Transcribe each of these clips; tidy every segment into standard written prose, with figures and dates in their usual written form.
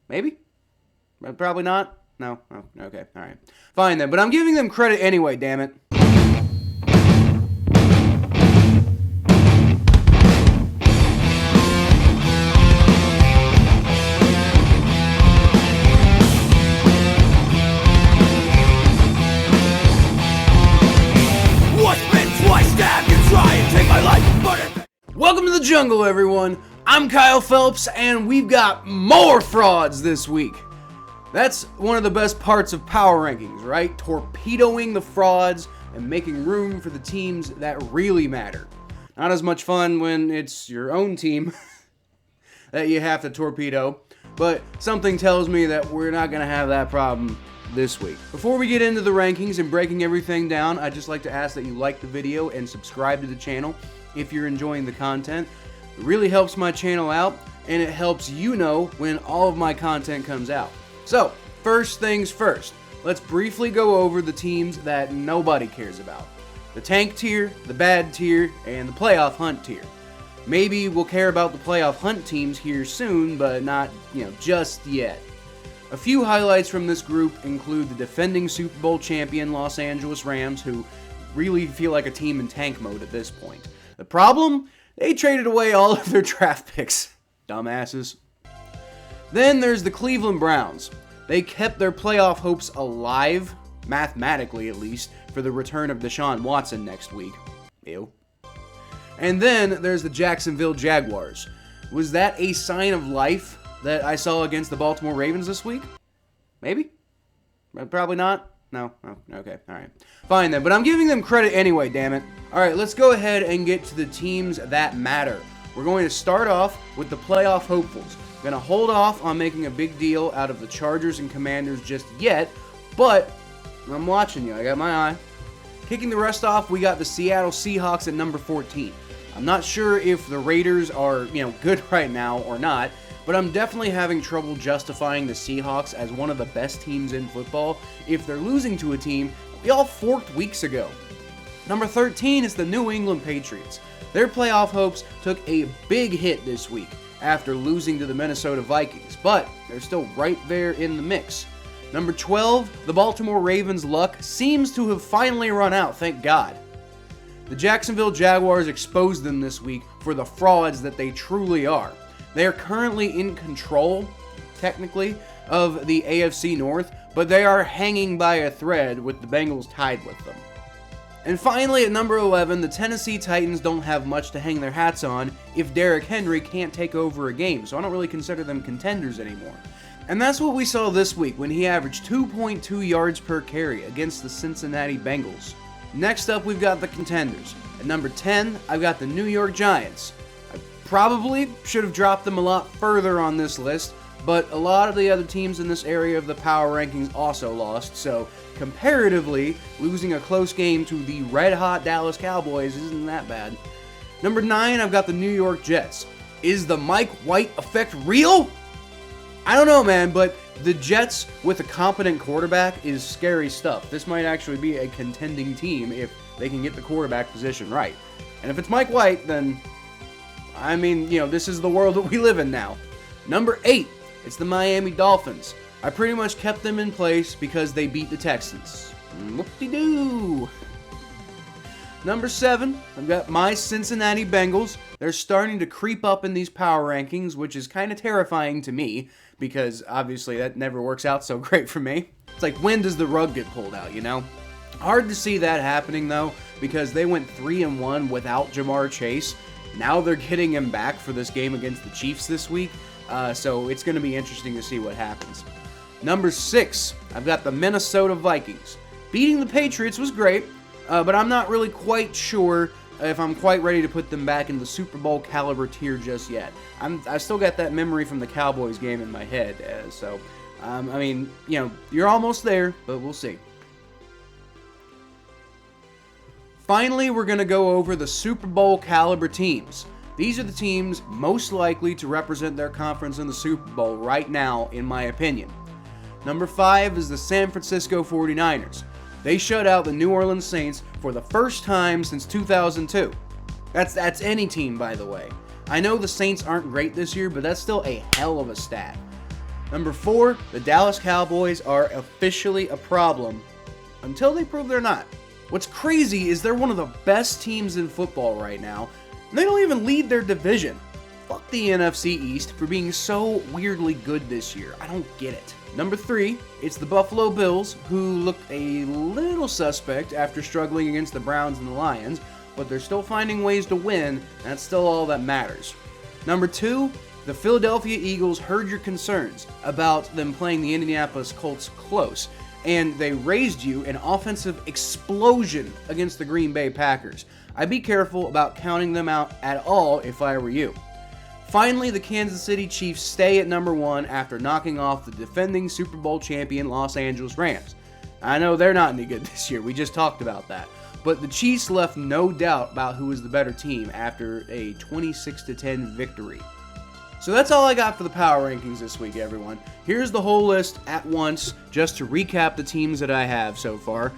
Maybe? Probably not? No? Oh, okay, alright. Fine then, but I'm giving them credit anyway, damn it. Welcome to the jungle, everyone. I'm Kyle Phelps, and we've got more frauds this week. That's one of the best parts of power rankings, right? Torpedoing the frauds and making room for the teams that really matter. Not as much fun when it's your own team that you have to torpedo, but something tells me that we're not going to have that problem this week. Before we get into the rankings and breaking everything down, I'd just like to ask that you like the video and subscribe to the channel if you're enjoying the content. It really helps my channel out, and it helps you know when all of my content comes out. So, first things first, let's briefly go over the teams that nobody cares about. The tank tier, the bad tier, and the playoff hunt tier. Maybe we'll care about the playoff hunt teams here soon, but not, just yet. A few highlights from this group include the defending Super Bowl champion Los Angeles Rams, who really feel like a team in tank mode at this point. The problem? They traded away all of their draft picks. Dumbasses. Then there's the Cleveland Browns. They kept their playoff hopes alive, mathematically at least, for the return of Deshaun Watson next week. Ew. And then there's the Jacksonville Jaguars. Was that a sign of life that I saw against the Baltimore Ravens this week? Maybe? Probably not. No? Oh, okay, alright. Fine then, but I'm giving them credit anyway, damn it. Alright, let's go ahead and get to the teams that matter. We're going to start off with the playoff hopefuls. I'm going to hold off on making a big deal out of the Chargers and Commanders just yet, but I'm watching you. I got my eye. Kicking the rest off, we got the Seattle Seahawks at number 14. I'm not sure if the Raiders are, good right now or not, but I'm definitely having trouble justifying the Seahawks as one of the best teams in football if they're losing to a team we all forked weeks ago. Number 13 is the New England Patriots. Their playoff hopes took a big hit this week after losing to the Minnesota Vikings, but they're still right there in the mix. Number 12, the Baltimore Ravens' luck seems to have finally run out, thank God. The Jacksonville Jaguars exposed them this week for the frauds that they truly are. They are currently in control, technically, of the AFC North, but they are hanging by a thread with the Bengals tied with them. And finally, at number 11, the Tennessee Titans don't have much to hang their hats on if Derrick Henry can't take over a game, so I don't really consider them contenders anymore. And that's what we saw this week when he averaged 2.2 yards per carry against the Cincinnati Bengals. Next up, we've got the contenders. At number 10, I've got the New York Giants. Probably should have dropped them a lot further on this list, but a lot of the other teams in this area of the power rankings also lost, so comparatively, losing a close game to the red-hot Dallas Cowboys isn't that bad. Number 9, I've got the New York Jets. Is the Mike White effect real? I don't know, man, but the Jets with a competent quarterback is scary stuff. This might actually be a contending team if they can get the quarterback position right. And if it's Mike White, then this is the world that we live in now. Number 8, it's the Miami Dolphins. I pretty much kept them in place because they beat the Texans. Whoop-de-doo! Number 7, I've got my Cincinnati Bengals. They're starting to creep up in these power rankings, which is kind of terrifying to me, because obviously that never works out so great for me. It's like, when does the rug get pulled out, Hard to see that happening, though, because they went 3-1 without Jamar Chase. Now they're getting him back for this game against the Chiefs this week, so it's going to be interesting to see what happens. Number 6, I've got the Minnesota Vikings. Beating the Patriots was great, but I'm not really quite sure if I'm quite ready to put them back in the Super Bowl caliber tier just yet. I still got that memory from the Cowboys game in my head, you're almost there, but we'll see. Finally, we're going to go over the Super Bowl caliber teams. These are the teams most likely to represent their conference in the Super Bowl right now, in my opinion. Number 5 is the San Francisco 49ers. They shut out the New Orleans Saints for the first time since 2002. That's any team, by the way. I know the Saints aren't great this year, but that's still a hell of a stat. Number 4, the Dallas Cowboys are officially a problem until they prove they're not. What's crazy is they're one of the best teams in football right now, and they don't even lead their division. Fuck the NFC East for being so weirdly good this year. I don't get it. Number 3, it's the Buffalo Bills, who look a little suspect after struggling against the Browns and the Lions, but they're still finding ways to win, and that's still all that matters. Number 2, the Philadelphia Eagles heard your concerns about them playing the Indianapolis Colts close, and they raised you an offensive explosion against the Green Bay Packers. I'd be careful about counting them out at all if I were you. Finally, the Kansas City Chiefs stay at number 1 after knocking off the defending Super Bowl champion Los Angeles Rams. I know they're not any good this year, we just talked about that. But the Chiefs left no doubt about who was the better team after a 26-10 victory. So that's all I got for the power rankings this week, everyone. Here's the whole list at once, just to recap the teams that I have so far,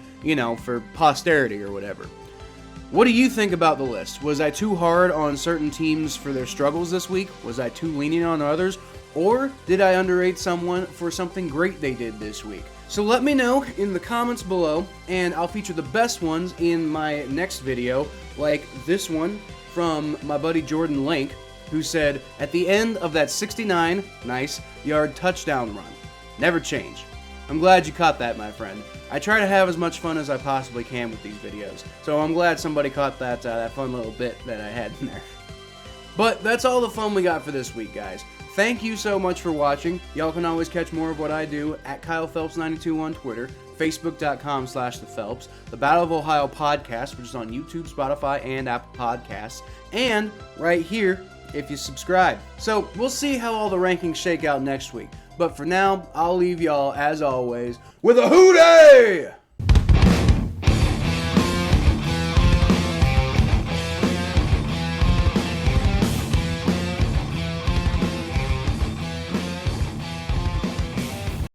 for posterity or whatever. What do you think about the list? Was I too hard on certain teams for their struggles this week? Was I too lenient on others? Or did I underrate someone for something great they did this week? So let me know in the comments below, and I'll feature the best ones in my next video, like this one from my buddy Jordan Link, who said, at the end of that 69-yard touchdown run, never change. I'm glad you caught that, my friend. I try to have as much fun as I possibly can with these videos, so I'm glad somebody caught that fun little bit that I had in there. But that's all the fun we got for this week, guys. Thank you so much for watching. Y'all can always catch more of what I do at KylePhelps92 on Twitter, Facebook.com/ThePhelps, the Battle of Ohio podcast, which is on YouTube, Spotify, and Apple Podcasts, and right here if you subscribe. So we'll see how all the rankings shake out next week. But for now, I'll leave y'all, as always, with a hootie!